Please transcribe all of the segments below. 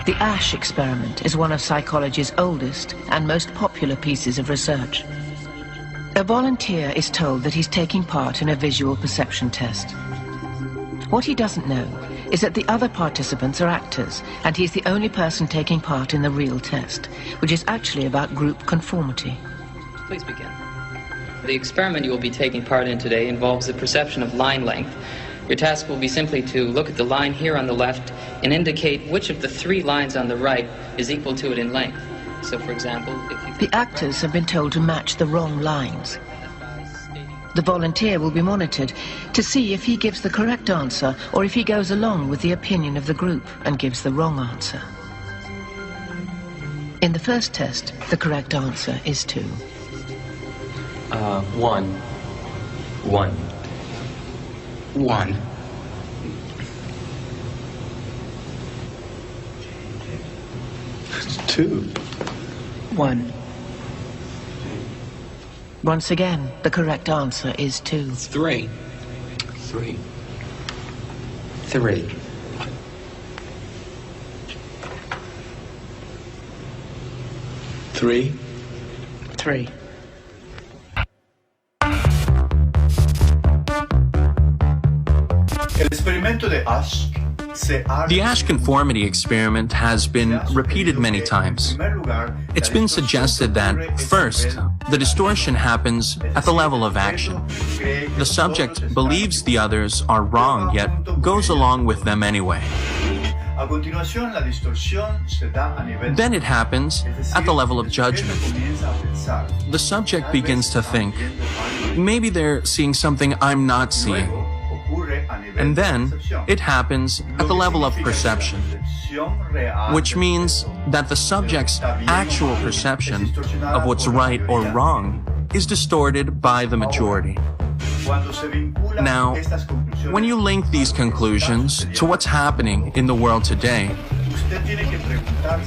The Ash experiment is one of psychology's oldest and most popular pieces of research. A volunteer is told that he's taking part in a visual perception test. What he doesn't know is that the other participants are actors, and he's the only person taking part in the real test, which is actually about group conformity. Please begin. The experiment you will be taking part in today involves the perception of line length. Your task will be simply to look at the line here on the left and indicate which of the 3 lines on the right is equal to it in length. So, for example, if you... The actors have been told to match the wrong lines. The volunteer will be monitored to see if he gives the correct answer or if he goes along with the opinion of the group and gives the wrong answer. In the first test, the correct answer is 2. 1. 1. 1. It's 2. 1. Once again, the correct answer is 2. 3. 3. 3. 3. 3. The Ash conformity experiment has been repeated many times. It's been suggested that, first, the distortion happens at the level of action. The subject believes the others are wrong, yet goes along with them anyway. Then it happens at the level of judgment. The subject begins to think, maybe they're seeing something I'm not seeing. And then it happens at the level of perception, which means that the subject's actual perception of what's right or wrong is distorted by the majority. Now, when you link these conclusions to what's happening in the world today,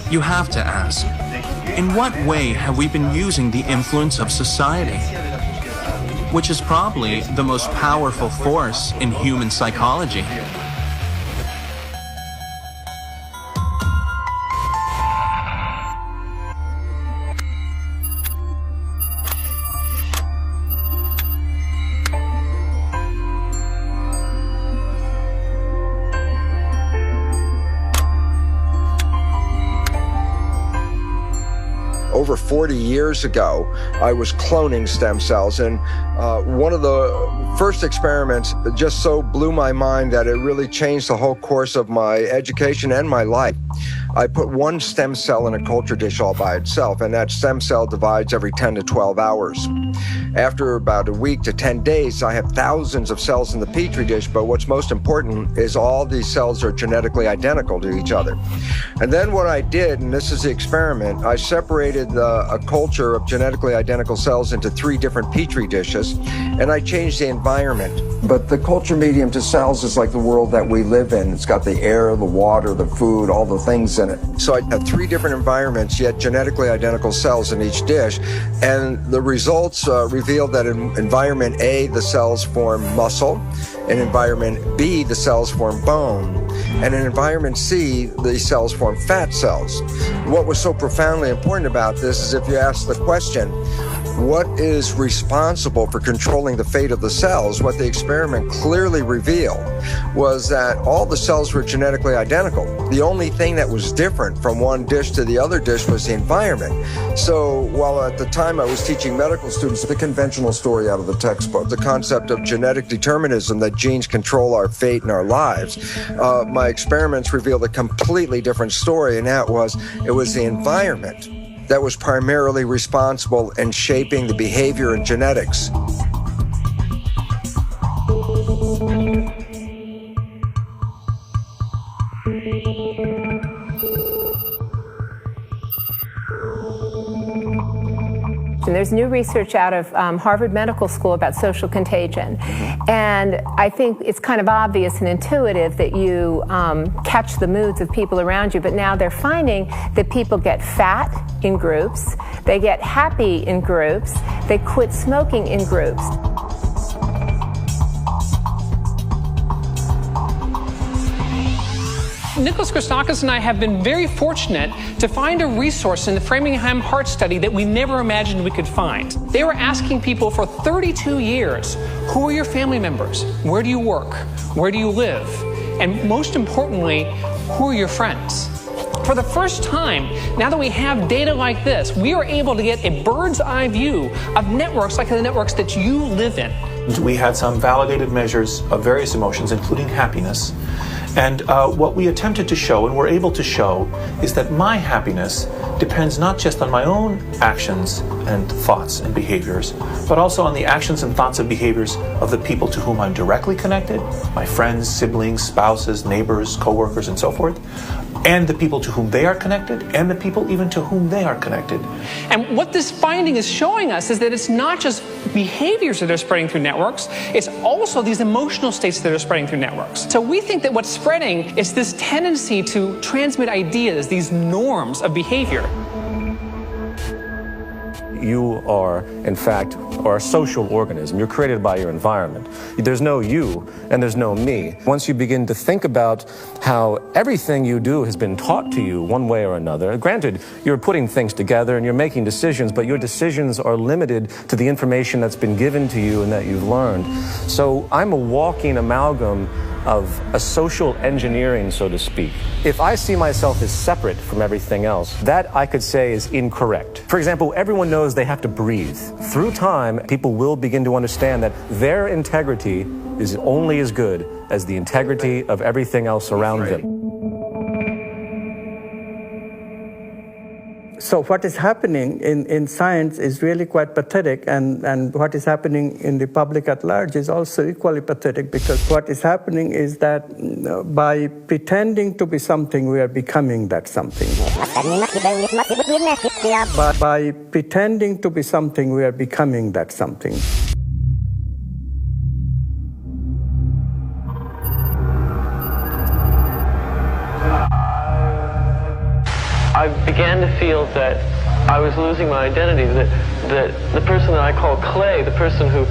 you have to ask, in what way have we been using the influence of society, which is probably the most powerful force in human psychology? Over 40 years ago, I was cloning stem cells, and one of the first experiments just so blew my mind that it really changed the whole course of my education and my life. I put one stem cell in a culture dish all by itself, and that stem cell divides every 10 to 12 hours. After about a week to 10 days, I have thousands of cells in the petri dish, but what's most important is all these cells are genetically identical to each other. And then what I did, and this is the experiment, I separated a culture of genetically identical cells into 3 different petri dishes, and I changed the environment. But the culture medium to cells is like the world that we live in. It's got the air, the water, the food, all the things in it. So I had 3 different environments, yet genetically identical cells in each dish, and the results revealed that in environment A, the cells form muscle, in environment B, the cells form bone, and in environment C, the cells form fat cells. What was so profoundly important about this is if you ask the question, what is responsible for controlling the fate of the cells? What the experiment clearly revealed was that all the cells were genetically identical. The only thing that was different from one dish to the other dish was the environment. So while at the time I was teaching medical students the conventional story out of the textbook, the concept of genetic determinism, that genes control our fate and our lives, my experiments revealed a completely different story, and that was, it was the environment that was primarily responsible in shaping the behavior and genetics. And there's new research out of Harvard Medical School about social contagion. And I think it's kind of obvious and intuitive that you catch the moods of people around you, but now they're finding that people get fat in groups, they get happy in groups, they quit smoking in groups. Nicholas Christakis and I have been very fortunate to find a resource in the Framingham Heart Study that we never imagined we could find. They were asking people for 32 years, who are your family members? Where do you work? Where do you live? And most importantly, who are your friends? For the first time, now that we have data like this, we are able to get a bird's eye view of networks like the networks that you live in. We had some validated measures of various emotions, including happiness. And what we attempted to show, and were able to show, is that my happiness depends not just on my own actions and thoughts and behaviors, but also on the actions and thoughts and behaviors of the people to whom I'm directly connected, my friends, siblings, spouses, neighbors, coworkers, and so forth, and the people to whom they are connected, and the people even to whom they are connected. And what this finding is showing us is that it's not just behaviors that are spreading through networks, it's also these emotional states that are spreading through networks. So we think that what's spreading is this tendency to transmit ideas, these norms of behavior. You are, in fact, a social organism. You're created by your environment. There's no you and there's no me. Once you begin to think about how everything you do has been taught to you one way or another, granted, you're putting things together and you're making decisions, but your decisions are limited to the information that's been given to you and that you've learned. So I'm a walking amalgam of a social engineering, so to speak. If I see myself as separate from everything else, that I could say is incorrect. For example, everyone knows they have to breathe. Through time, people will begin to understand that their integrity is only as good as the integrity of everything else around them. So what is happening in science is really quite pathetic, and what is happening in the public at large is also equally pathetic, because what is happening is that by pretending to be something, we are becoming that something. By pretending to be something, we are becoming that something. I began to feel that I was losing my identity, that the person that I call Clay, the person who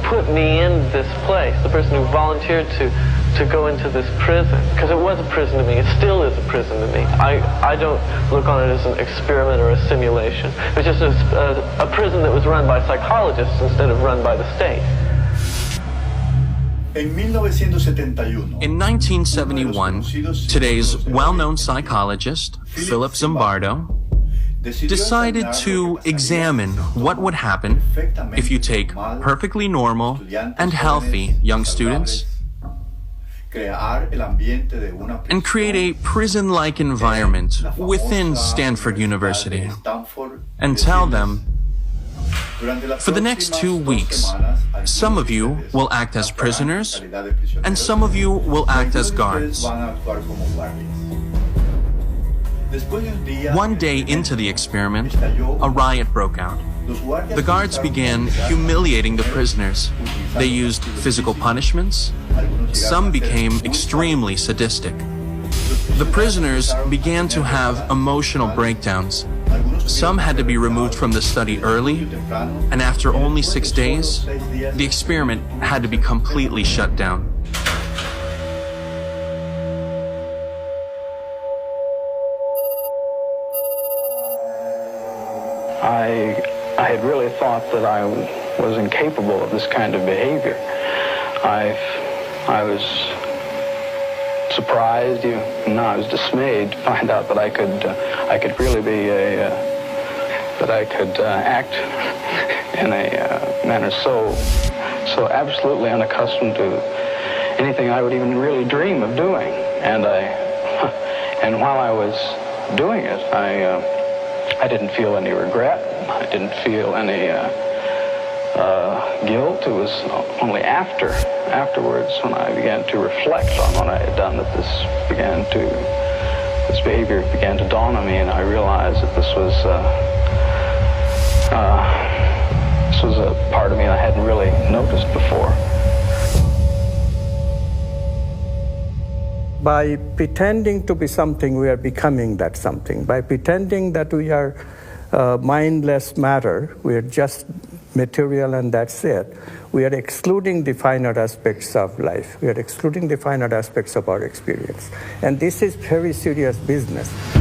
put me in this place, the person who volunteered to go into this prison, because it was a prison to me, it still is a prison to me. I don't look on it as an experiment or a simulation. It was just a prison that was run by psychologists instead of run by the state. In 1971, today's well-known psychologist, Philip Zimbardo, decided to examine what would happen if you take perfectly normal and healthy young students and create a prison-like environment within Stanford University and tell them, for the next 2 weeks, some of you will act as prisoners, and some of you will act as guards. One day into the experiment, a riot broke out. The guards began humiliating the prisoners. They used physical punishments. Some became extremely sadistic. The prisoners began to have emotional breakdowns. Some had to be removed from the study early, and after only 6 days, the experiment had to be completely shut down. I had really thought that I was incapable of this kind of behavior. I was surprised, no, I was dismayed to find out that I could really be that I could act in a manner so absolutely unaccustomed to anything I would even really dream of doing. And while I was doing it, I didn't feel any regret. I didn't feel any guilt. It was only afterwards when I began to reflect on what I had done that this behavior began to dawn on me, and I realized that this was a part of me I hadn't really noticed before. By pretending to be something, we are becoming that something. By pretending that we are mindless matter, we are just material and that's it. We are excluding the finer aspects of life. We are excluding the finer aspects of our experience. And this is very serious business.